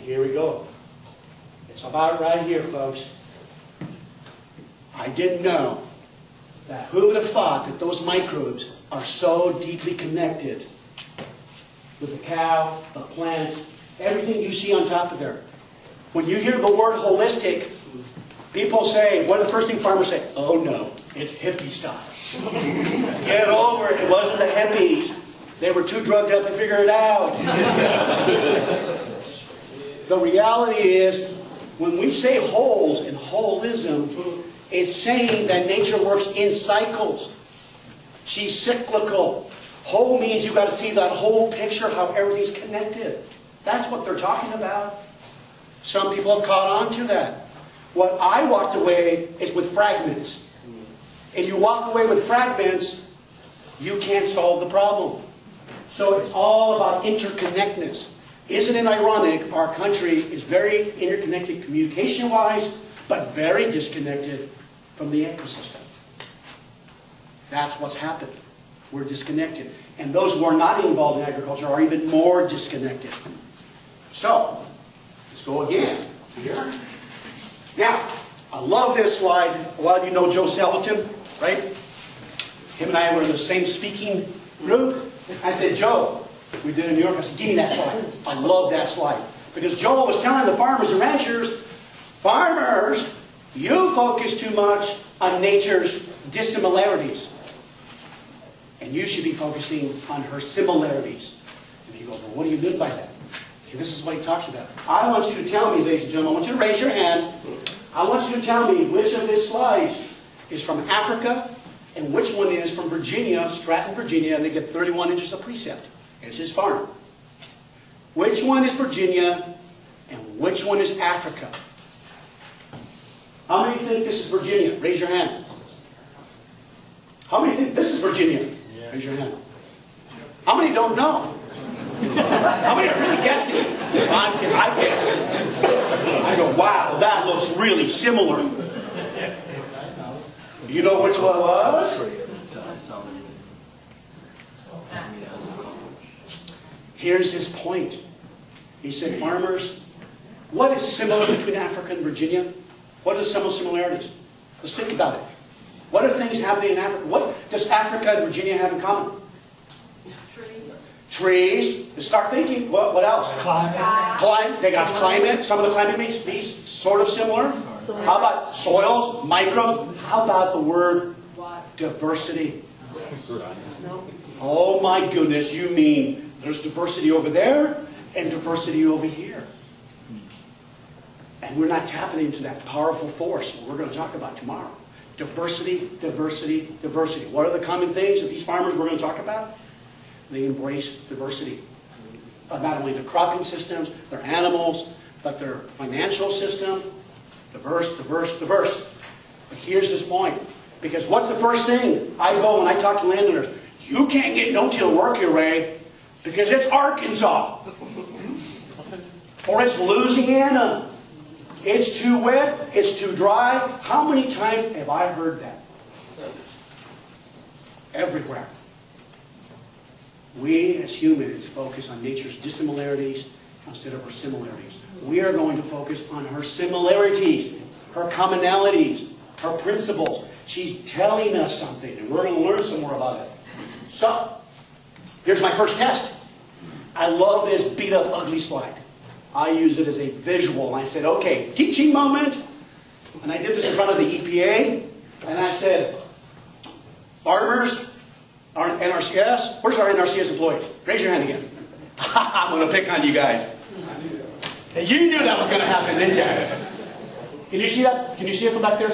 here we go. It's about right here, folks. I didn't know that. Who would have thought that those microbes are so deeply connected with the cow, the plant, everything you see on top of there. When you hear the word holistic, people say, what are the first thing farmers say? Oh no, it's hippie stuff. Get over it. It wasn't the hippies. They were too drugged up to figure it out. The reality is, when we say wholes and holism, it's saying that nature works in cycles. She's cyclical. Whole means you've got to see that whole picture, how everything's connected. That's what they're talking about. Some people have caught on to that. What I walked away is with fragments. And you walk away with fragments, you can't solve the problem. So it's all about interconnectedness. Isn't it ironic? Our country is very interconnected communication-wise, but very disconnected from the ecosystem. That's what's happened. We're disconnected. And those who are not involved in agriculture are even more disconnected. So, let's go again here. Now, I love this slide. A lot of you know Joe Salatin, right? Him and I were in the same speaking group. I said, Joe, we did in New York. I said, give me that slide. I love that slide. Because Joel was telling the farmers and ranchers, farmers, you focus too much on nature's dissimilarities. And you should be focusing on her similarities. And he goes, well, what do you mean by that? Okay, this is what he talks about. I want you to tell me, ladies and gentlemen, I want you to raise your hand. I want you to tell me which of these slides is from Africa and which one is from Virginia, Stratton, Virginia, and they get 31 inches of precept. It's his farm. Which one is Virginia and which one is Africa? How many think this is Virginia? Raise your hand. How many think this is Virginia? Raise your hand. How many don't know? How many are really guessing? I guessed. I go, wow, that looks really similar. You know which one it was? Here's his point. He said, farmers, what is similar between Africa and Virginia? What are some similarities? Let's think about it. What are things happening in Africa? What does Africa and Virginia have in common? Trees. Trees. Let's start thinking. What else? Climate. They got climate. Some of the climate bees sort of similar. How about soils, microbes? How about the word diversity? Oh my goodness, you mean there's diversity over there and diversity over here. And we're not tapping into that powerful force we're going to talk about tomorrow. Diversity, diversity, diversity. What are the common things that these farmers we're going to talk about? They embrace diversity. Not only the cropping systems, their animals, but their financial system. Diverse, diverse, diverse. But here's this point. Because what's the first thing I go when I talk to landowners? You can't get no-till work here, Ray, because it's Arkansas. Or it's Louisiana. It's too wet, it's too dry. How many times have I heard that? Everywhere. We as humans focus on nature's dissimilarities instead of her similarities. We are going to focus on her similarities, her commonalities, her principles. She's telling us something, and we're going to learn some more about it. So, here's my first test. I love this beat-up, ugly slide. I use it as a visual. I said, okay, teaching moment. And I did this in front of the EPA. And I said, farmers, our NRCS, where's our NRCS employees? Raise your hand again. I'm going to pick on you guys. And you knew that was going to happen, didn't you? Can you see that? Can you see it from back there?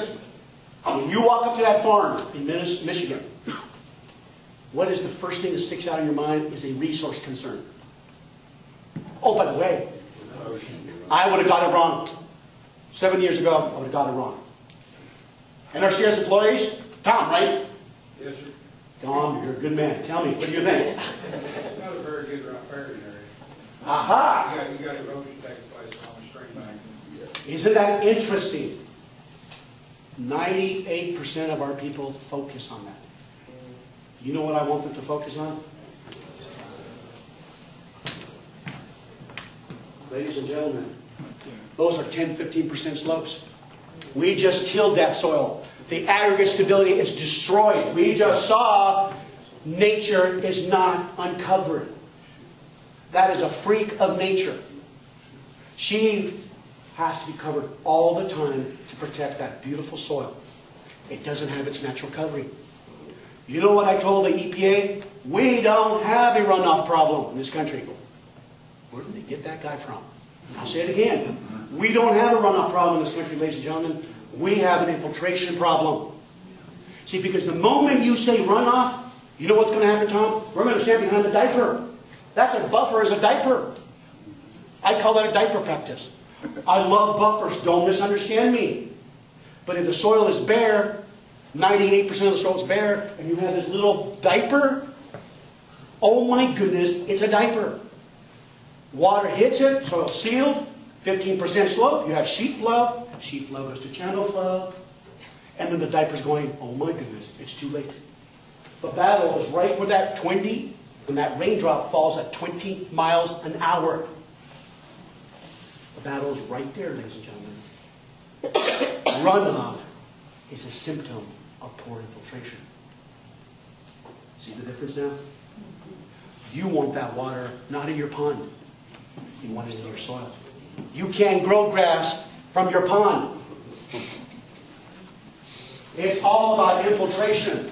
When you walk up to that farm in Michigan, what is the first thing that sticks out in your mind is a resource concern. Oh, by the way, I would have got it wrong. 7 years ago, I would have got it wrong. NRCS employees, Tom, right? Yes, sir. Tom, you're a good man. Tell me, what do you think? Not a very good riparian area. Aha! You got erosion taking place on the stream bank. Isn't that interesting? 98% of our people focus on that. You know what I want them to focus on? ladies and gentlemen, those are 10, 15% slopes. We just tilled that soil. The aggregate stability is destroyed. We just saw nature is not uncovered. That is a freak of nature. She has to be covered all the time to protect that beautiful soil. It doesn't have its natural covering. You know what I told the EPA? We don't have a runoff problem in this country. Where did they get that guy from? I'll say it again. We don't have a runoff problem in this country, ladies and gentlemen. We have an infiltration problem. See, because the moment you say runoff, you know what's going to happen, Tom? We're going to stand behind the diaper. That's a buffer as a diaper. I call that a diaper practice. I love buffers. Don't misunderstand me. But if the soil is bare, 98% of the soil is bare, and you have this little diaper, oh my goodness, it's a diaper. Water hits it, soil sealed, 15% slope, you have sheet flow goes to channel flow, and then the diaper's going, oh my goodness, it's too late. The battle is right where that 20, when that raindrop falls at 20 miles an hour. The battle is right there, ladies and gentlemen. Runoff is a symptom of poor infiltration. See the difference now? You want that water not in your pond. You want it in your soil. You can't grow grass from your pond. It's all about infiltration.